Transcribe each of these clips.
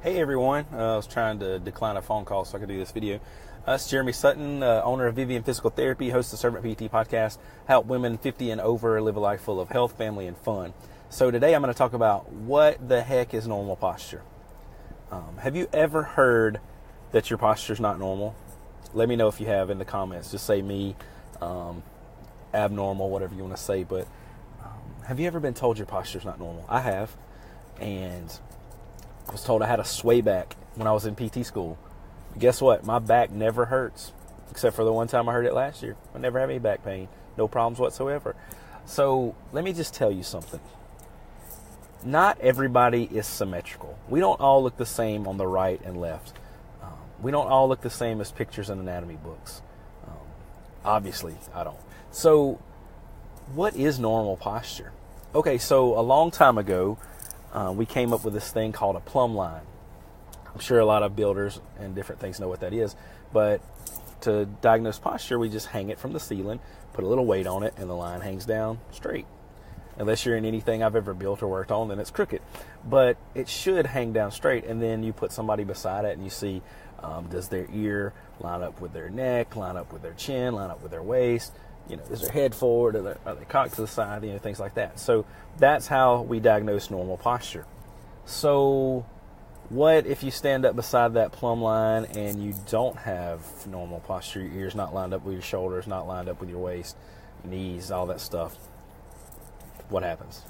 Hey everyone, I was trying to decline a phone call so I could do this video. It's Jeremy Sutton, owner of Vivian Physical Therapy, host of Servant PT podcast, help women 50 and over live a life full of health, family, and fun. So today I'm going to talk about what the heck is normal posture. Have you ever heard that your posture is not normal? Let me know if you have in the comments. Just say me, abnormal, whatever you want to say. But have you ever been told your posture is not normal? I have, and I was told I had a sway back when I was in PT school. Guess what? My back never hurts, except for the one time I hurt it last year. I never had any back pain. No problems whatsoever. So let me just tell you something. Not everybody is symmetrical. We don't all look the same on the right and left. We don't all look the same as pictures in anatomy books. Obviously, I don't. So what is normal posture? Okay, so a long time ago, we came up with this thing called a plumb line. I'm sure a lot of builders and different things know what that is, but to diagnose posture, we just hang it from the ceiling, put a little weight on it, and the line hangs down straight. Unless you're in anything I've ever built or worked on, then it's crooked. But it should hang down straight, and then you put somebody beside it, and you see, does their ear line up with their neck, line up with their chin, line up with their waist? Is their head forward? Are they cocked to the side? Things like that. So that's how we diagnose normal posture. So what if you stand up beside that plumb line and you don't have normal posture? Your ears not lined up with your shoulders, not lined up with your waist, knees, all that stuff. What happens?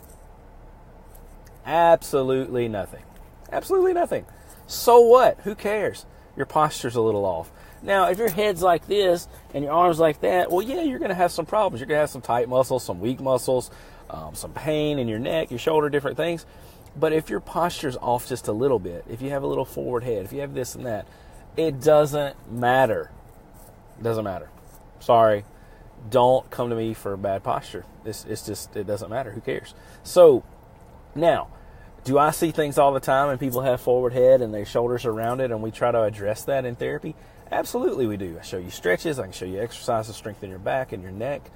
Absolutely nothing. Absolutely nothing. So what? Who cares? Your posture's a little off. Now, if your head's like this and your arm's like that, well, yeah, you're going to have some problems. You're going to have some tight muscles, some weak muscles, some pain in your neck, your shoulder, different things. But if your posture's off just a little bit, if you have a little forward head, if you have this and that, it doesn't matter. It doesn't matter. Sorry. Don't come to me for bad posture. It doesn't matter. Who cares? So, now, do I see things all the time and people have forward head and their shoulders are rounded and we try to address that in therapy? Absolutely we do. I show you stretches. I can show you exercises to strengthen your back and your neck.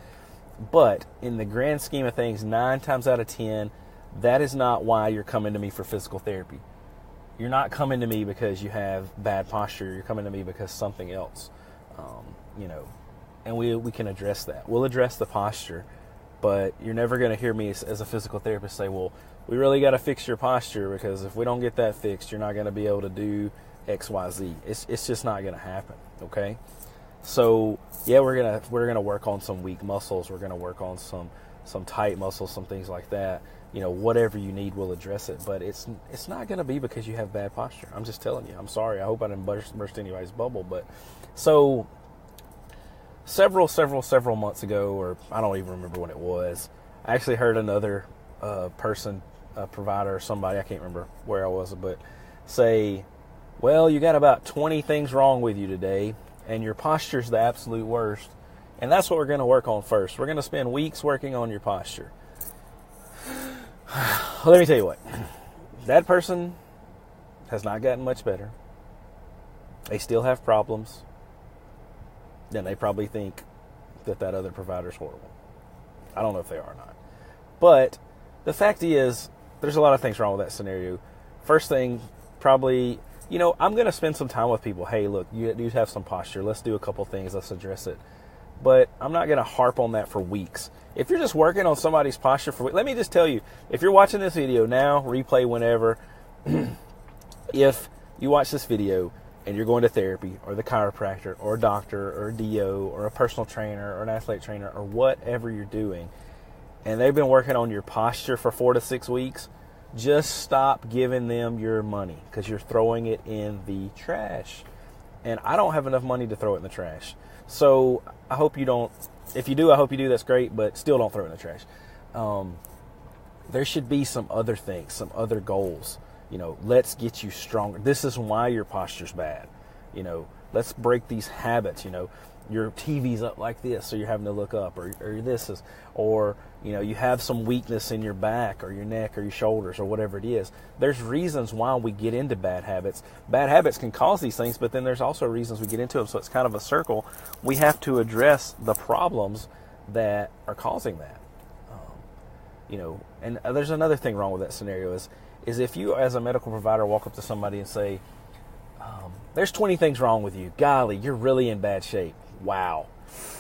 But in the grand scheme of things, 9 times out of 10, that is not why you're coming to me for physical therapy. You're not coming to me because you have bad posture. You're coming to me because something else, and we can address that. We'll address the posture, but you're never going to hear me as a physical therapist say, well, we really got to fix your posture because if we don't get that fixed, you're not going to be able to do X, Y, Z. It's just not going to happen. Okay. So yeah, we're going to work on some weak muscles. We're going to work on some tight muscles, some things like that. Whatever you need, we'll address it, but it's not going to be because you have bad posture. I'm just telling you. I'm sorry. I hope I didn't burst anybody's bubble, but so several months ago, or I don't even remember when it was, I actually heard another person, a provider or somebody, I can't remember where I was, but say, well, you got about 20 things wrong with you today, and your posture's the absolute worst, and that's what we're going to work on first. We're going to spend weeks working on your posture. Let me tell you what, that person has not gotten much better. They still have problems. Then they probably think that other provider's horrible. I don't know if they are or not. But the fact is, there's a lot of things wrong with that scenario. First thing, probably, I'm going to spend some time with people. Hey, look, you do have some posture. Let's do a couple things. Let's address it. But I'm not going to harp on that for weeks. If you're just working on somebody's posture for weeks, let me just tell you, if you're watching this video now, replay whenever, if you watch this video and you're going to therapy or the chiropractor or a doctor or a DO or a personal trainer or an athletic trainer or whatever you're doing, and they've been working on your posture for 4 to 6 weeks, just stop giving them your money because you're throwing it in the trash. And I don't have enough money to throw it in the trash. So I hope you don't. If you do, I hope you do. That's great, but still don't throw it in the trash. There should be some other things, some other goals. Let's get you stronger. This is why your posture's bad. Let's break these habits. Your TV's up like this, so you're having to look up, or this is, or you have some weakness in your back or your neck or your shoulders or whatever it is. There's reasons why we get into bad habits. Bad habits can cause these things, but then there's also reasons we get into them. So it's kind of a circle. We have to address the problems that are causing that. And there's another thing wrong with that scenario is if you as a medical provider walk up to somebody and say, there's 20 things wrong with you. Golly, you're really in bad shape. Wow.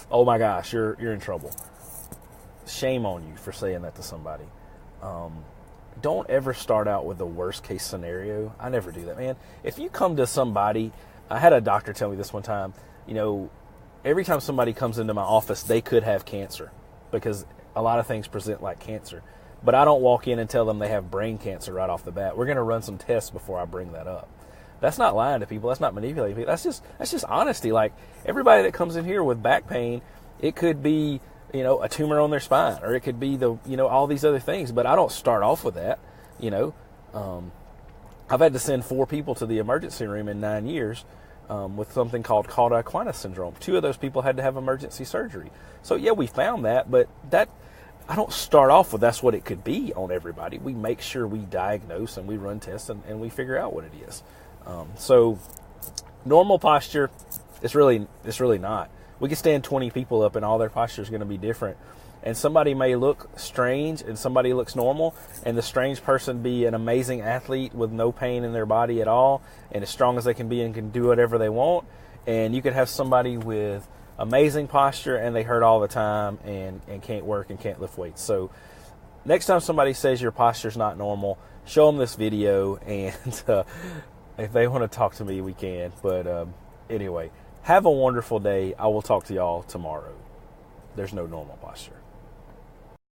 Oh my gosh, you're in trouble. Shame on you for saying that to somebody. Don't ever start out with the worst case scenario. I never do that, man. If you come to somebody, I had a doctor tell me this one time, every time somebody comes into my office, they could have cancer because a lot of things present like cancer. But I don't walk in and tell them they have brain cancer right off the bat. We're going to run some tests before I bring that up. That's not lying to people. That's not manipulating people. That's just honesty. Like, everybody that comes in here with back pain, it could be, a tumor on their spine, or it could be all these other things. But I don't start off with that. I've had to send 4 people to the emergency room in 9 years with something called Cauda-Equina syndrome. 2 of those people had to have emergency surgery. So yeah, we found that, but I don't start off with that's what it could be on everybody. We make sure we diagnose and we run tests and we figure out what it is. So normal posture, it's really not. We can stand 20 people up and all their posture is going to be different. And somebody may look strange and somebody looks normal, and the strange person be an amazing athlete with no pain in their body at all and as strong as they can be and can do whatever they want. And you could have somebody with amazing posture and they hurt all the time and can't work and can't lift weights. So next time somebody says your posture's not normal, show them this video, and if they want to talk to me, we can. But anyway, have a wonderful day. I will talk to y'all tomorrow. There's no normal posture.